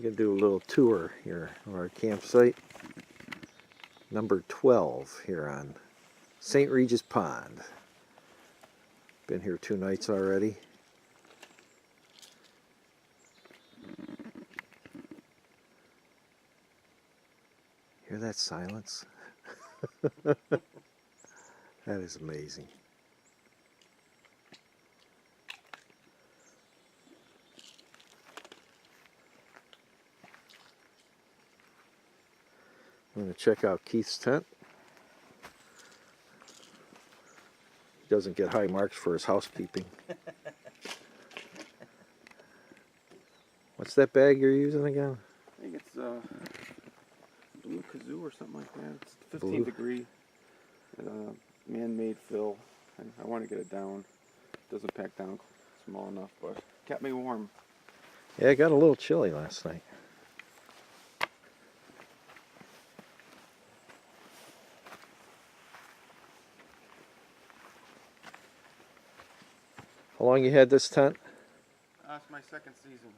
going to do a little tour here of our campsite. Number 12 here on St. Regis Pond. Been here 2 nights already. Hear that silence? That is amazing. I'm going to check out Keith's tent. He doesn't get high marks for his housekeeping. What's that bag you're using again? I think it's blue kazoo or something like that. It's 15 Blue. degree, man-made fill. I want to get it down. It doesn't pack down small enough, but kept me warm. Yeah, it got a little chilly last night. How long you had this tent? It's my second season.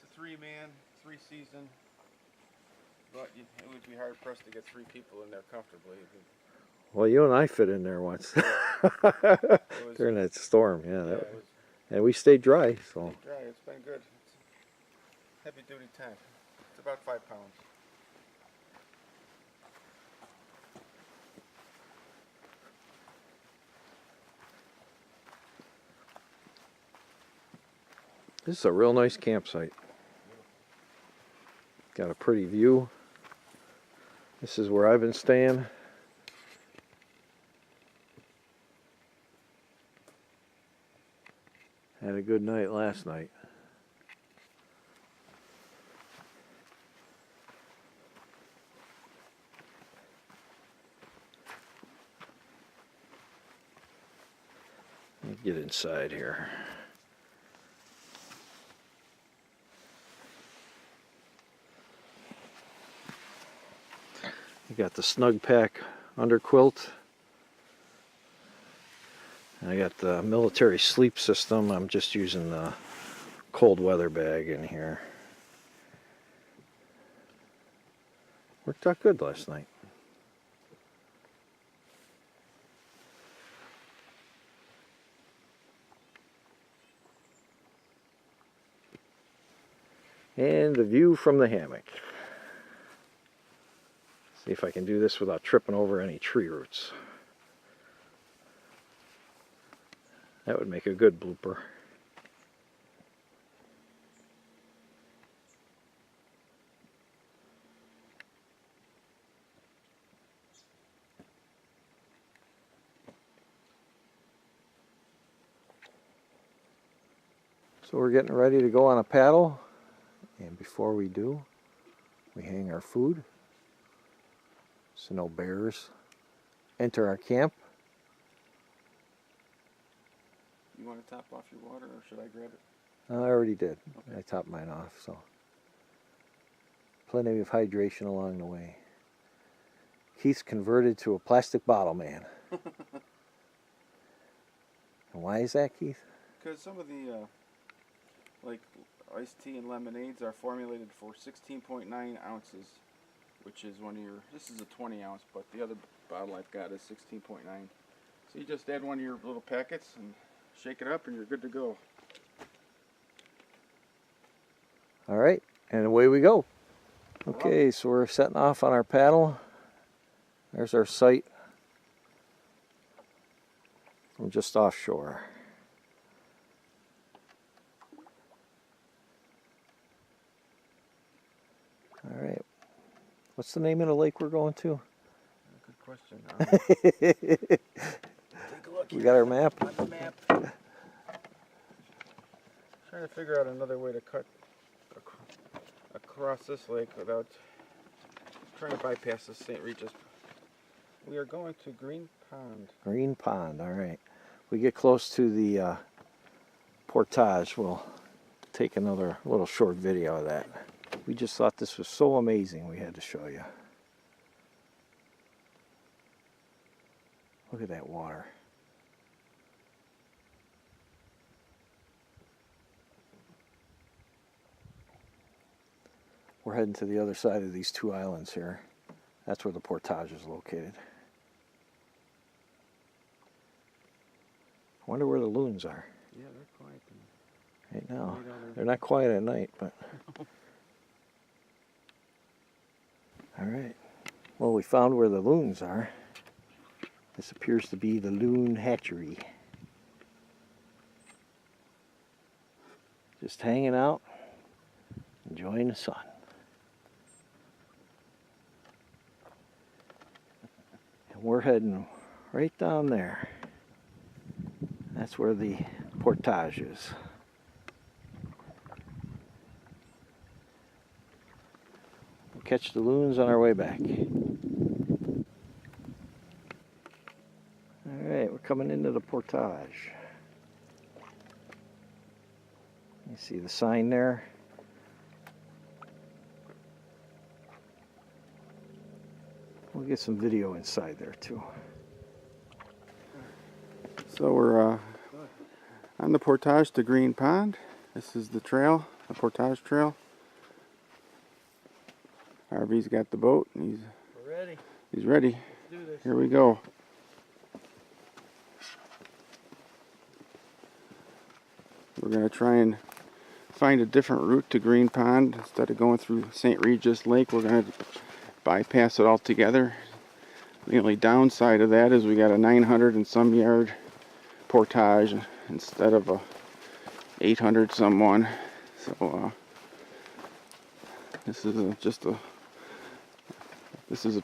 It's a 3-man, 3-season. But it would be hard pressed to get 3 people in there comfortably. Well, you and I fit in there once during that storm. Yeah, and we stayed dry. So stayed dry. It's been good. It's a heavy-duty tent. It's about 5 pounds. this is a real nice campsite. Got a pretty view. This is where I've been staying. Had a good night last night. Let me get inside here. You got the Snug Pack under quilt. I got the military sleep system. I'm just using the cold weather bag in here. Worked out good last night. And the view from the hammock. See if I can do this without tripping over any tree roots. That would make a good blooper. So we're getting ready to go on a paddle. And before we do, we hang our food so no bears enter our camp. You want to top off your water, or should I grab it? I already did. Okay. I topped mine off, so plenty of hydration along the way. Keith's converted to a plastic bottle man. And why is that, Keith? Because some of the like iced tea and lemonades are formulated for 16.9 ounces, which is one of your. This is a 20 ounce, but the other bottle I've got is 16.9. So you just add one of your little packets and shake it up and you're good to go. All right, and away we go. Okay, so we're setting off on our paddle. There's our site from just offshore. All right, what's the name of the lake we're going to? Good question. Take a look. We got our map. On the map. Trying to figure out another way to cut across this lake without trying to bypass the St. Regis. We are going to Green Pond. Green Pond, all right. We get close to the Portage, we'll take another little short video of that. We just thought this was so amazing we had to show you. Look at that water. We're heading to the other side of these two islands here. That's where the Portage is located. I wonder where the loons are. Yeah, they're quiet. Right now. They're not quiet at night, but... Alright. Well, we found where the loons are. This appears to be the loon hatchery. Just hanging out, enjoying the sun. And we're heading right down there. That's where the Portage is. We'll catch the loons on our way back. Alright, we're coming into the Portage. You see the sign there? We'll get some video inside there too. So we're on the Portage to Green Pond. This is the trail, the Portage Trail. Harvey's got the boat and We're ready. he's ready. Let's do this. Here we go. We're going to try and find a different route to Green Pond. Instead of going through St. Regis Lake, we're going to bypass it altogether. The only downside of that is we got a 900 and some yard Portage instead of a 800 some one. So this is a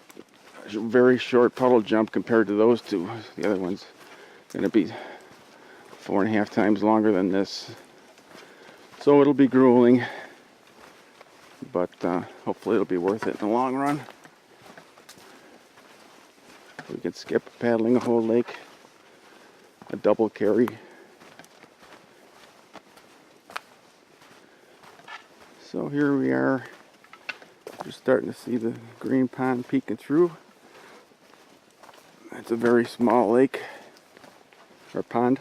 very short puddle jump compared to those two. The other one's going to be 4.5 times longer than this. So it'll be grueling, but hopefully it'll be worth it in the long run. We can skip paddling a whole lake, a double carry. So here we are, just starting to see the Green Pond peeking through. It's a very small lake, or pond.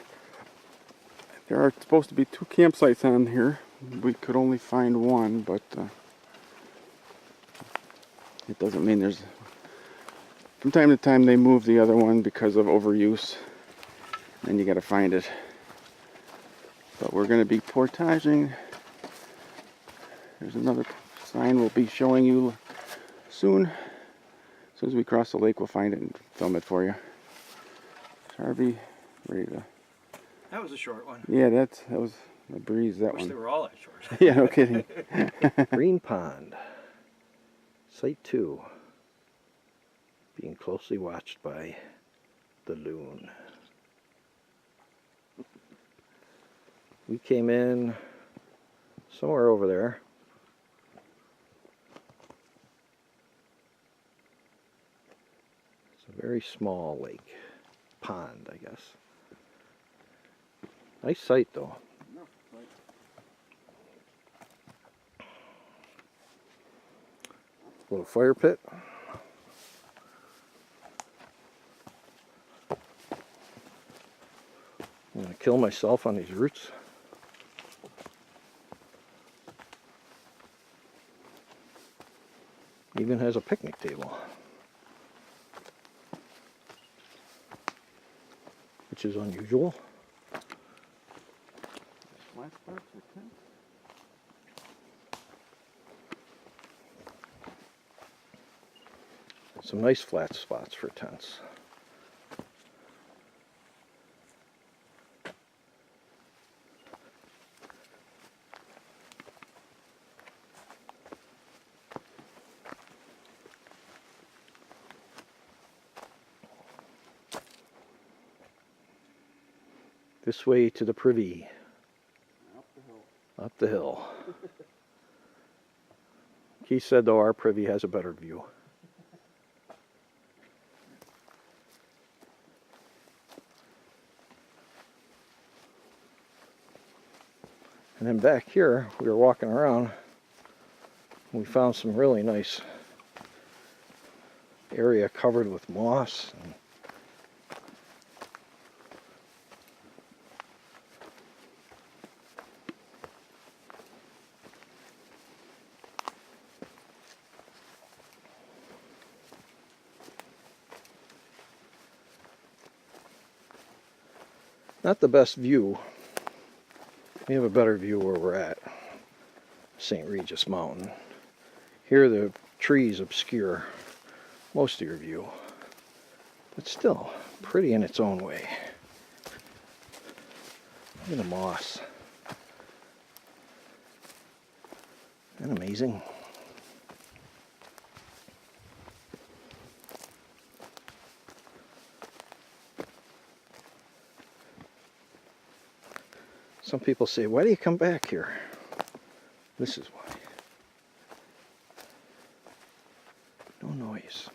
There are supposed to be 2 campsites on here. We could only find one, but it doesn't mean there's... From time to time they move the other one because of overuse, and you gotta find it. But we're gonna be portaging. There's another sign we'll be showing you soon. As soon as we cross the lake, we'll find it and film it for you. Harvey, ready to... That was a short one. Yeah, that was a breeze, that Wish one. they were all that short. Yeah, no kidding. Green Pond, Site 2, being closely watched by the loon. We came in somewhere over there. It's a very small lake, pond, I guess. Nice site though. Little fire pit. I'm gonna kill myself on these roots. Even has a picnic table, which is unusual. Some nice flat spots for tents. This way to the privy. Up the hill. Up the hill. Keith said though our privy has a better view. And then back here, we were walking around, and we found some really nice area covered with moss. And Not the best view. We have a better view where we're at. St. Regis Mountain. Here the trees obscure most of your view. But still, pretty in its own way. Look at the moss. Isn't that amazing? Some people say, why do you come back here? This is why. No noise.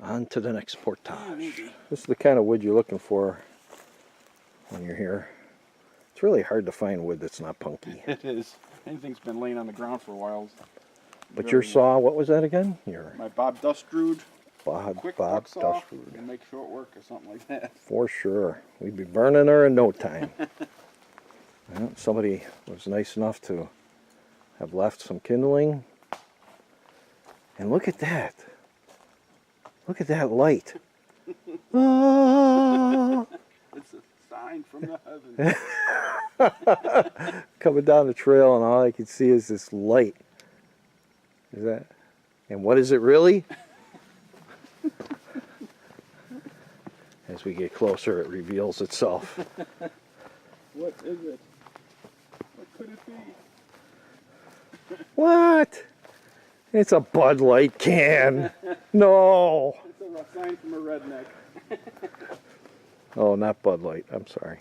On to the next portage. This is the kind of wood you're looking for when you're here. It's really hard to find wood that's not punky. It is. Anything's been laying on the ground for a while. But your saw, what was that again? Your My Bob Dustrude. Bob Quick Dustrude. and make short work or something like that. For sure. We'd be burning her in no time. Well, somebody was nice enough to have left some kindling. And look at that. Look at that light. Ah! It's a sign from the heavens. Coming down the trail and all I can see is this light. Is that? And what is it really? As we get closer, it reveals itself. What is it? What could it be? What? It's a Bud Light can. No. It's a sign from a redneck. Oh, not Bud Light. I'm sorry.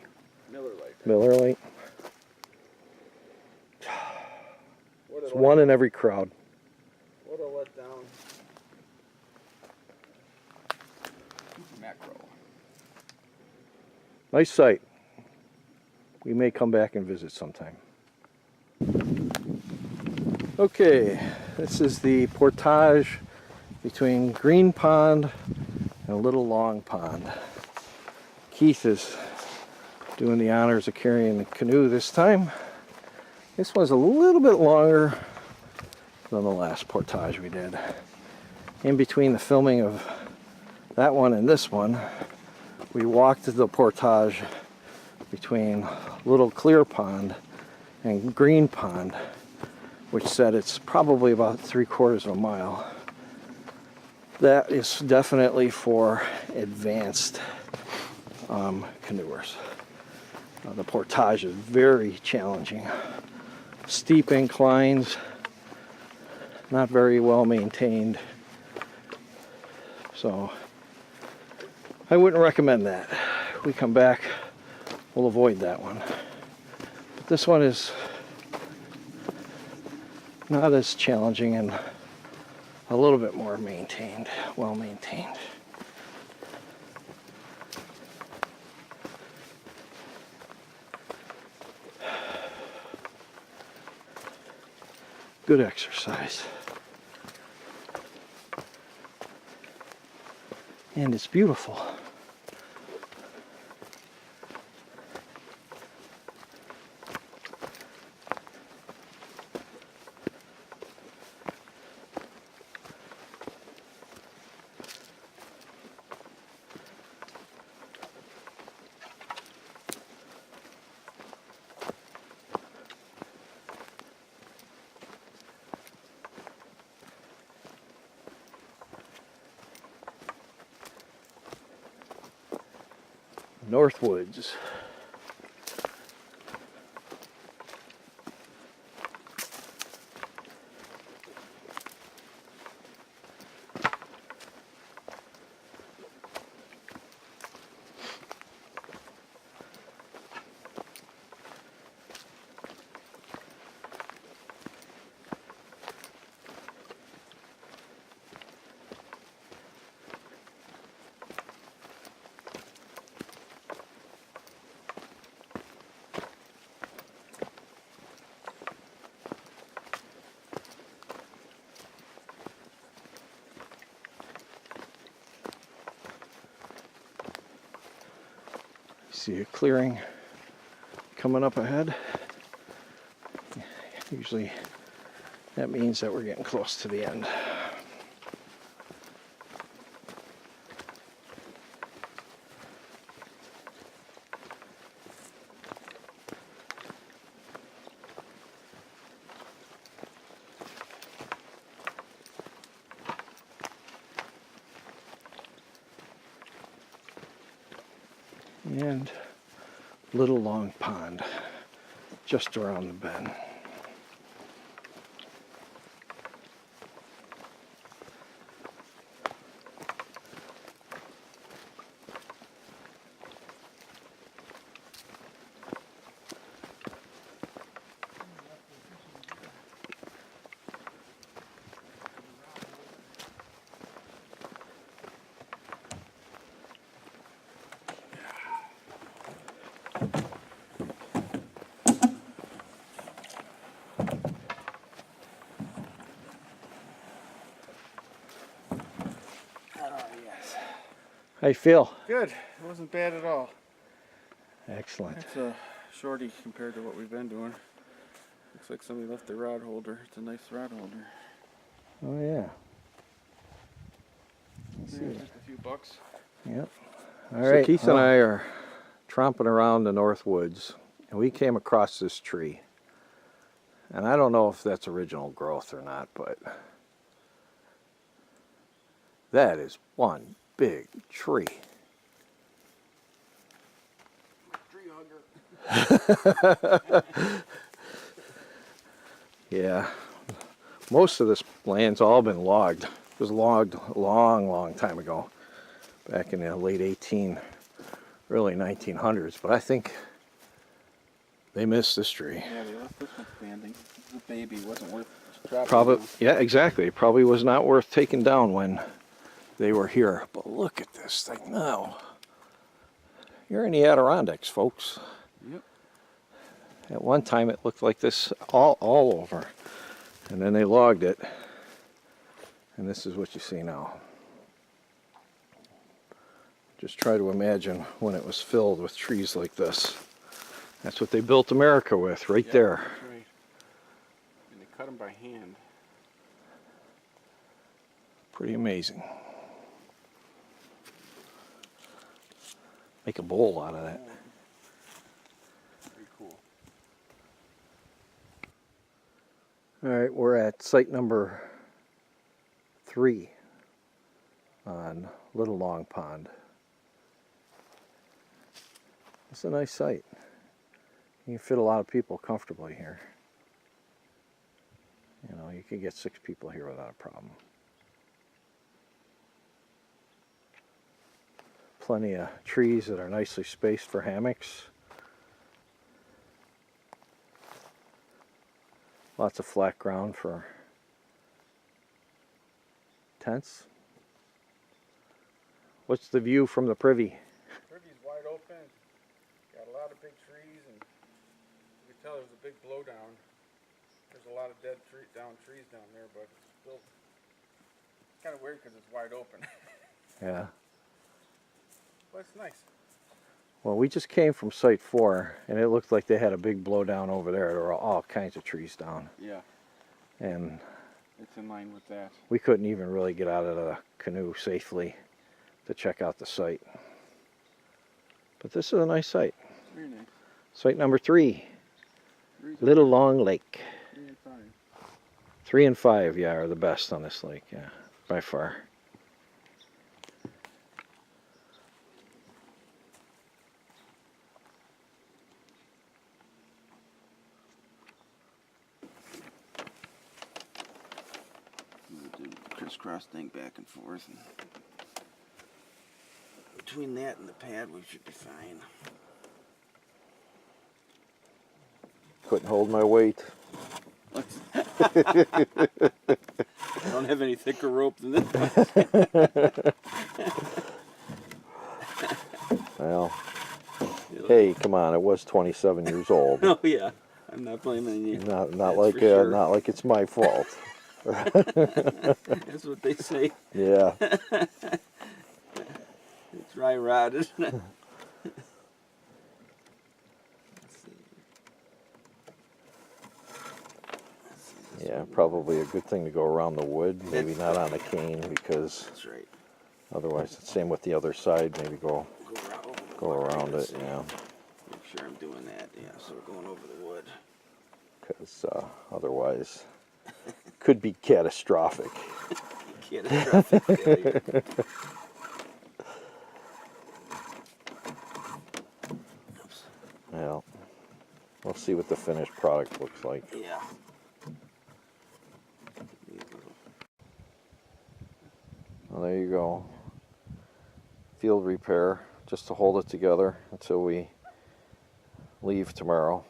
Miller Lite. Miller Lite. It's one in every crowd. What a letdown. Macro. Nice sight. We may come back and visit sometime. Okay, this is the portage between Green Pond and Little Long Pond. Keith is doing the honors of carrying the canoe this time. This one's a little bit longer than the last portage we did. In between the filming of that one and this one, we walked the portage between Little Clear Pond and Green Pond, which said it's probably about 3/4 of a mile. That is definitely for advanced canoers. The portage is very challenging. Steep inclines, not very well maintained. So I wouldn't recommend that. If we come back, we'll avoid that one. But this one is not as challenging and a little bit more maintained, well maintained. Good exercise. And it's beautiful. Northwoods. See a clearing coming up ahead. Usually that means that we're getting close to the end. And Little Long Pond, just around the bend. How you feel? Good. It wasn't bad at all. Excellent. It's a shorty compared to what we've been doing. Looks like somebody left their rod holder. It's a nice rod holder. Oh yeah. Yeah, just a few bucks. Yep. All right. So Keith and I are tromping around the North Woods, and we came across this tree. And I don't know if that's original growth or not, but that is one big tree. Tree hugger. Yeah. Most of this land's all been logged. It was logged a long time ago, back in the late early 1900s. But I think they missed this tree. Yeah, they left this one standing. The baby wasn't worth dropping. Probably, yeah, exactly. It probably was not worth taking down when they were here. But look at this thing now. You're in the Adirondacks, folks. Yep. At one time, it looked like this all over, and then they logged it, and this is what you see now. Just try to imagine when it was filled with trees like this. That's what they built America with, right there. That's right. And they cut them by hand. Pretty amazing. Make a bowl out of that. Pretty cool. All right, we're at site number 3 on Little Long Pond. It's a nice site. You can fit a lot of people comfortably here. You know, you could get 6 people here without a problem. Plenty of trees that are nicely spaced for hammocks. Lots of flat ground for tents. What's the view from the privy? Privy's wide open. Got a lot of big trees, and you can tell there was a big blowdown. There's a lot of dead trees down there, but it's still kind of weird because it's wide open. Yeah. But it's nice. Well, we just came from site 4, and it looked like they had a big blowdown over there. There were all kinds of trees down. Yeah. And it's in line with that. We couldn't even really get out of the canoe safely to check out the site. But this is a nice site. Very nice. Site number 3, Little Long Lake. 3 and 5. 3 and 5, yeah, are the best on this lake, yeah, by far. Crisscross thing back and forth, and between that and the pad we should be fine. Couldn't hold my weight. I don't have any thicker rope than this. Well, hey, come on, it was 27 years old. Oh yeah, I'm not blaming you. Not like it's my fault. That's what they say. Yeah. It's dry rot, isn't it? Yeah, probably a good thing to go around the wood, maybe not on the cane, because That's right. otherwise, same with the other side, maybe go around it, yeah. Make sure I'm doing that. Yeah, so we're going over the wood. Because otherwise, could be catastrophic. Catastrophic failure. Well, we'll see what the finished product looks like. Yeah. Well, there you go. Field repair, just to hold it together until we leave tomorrow.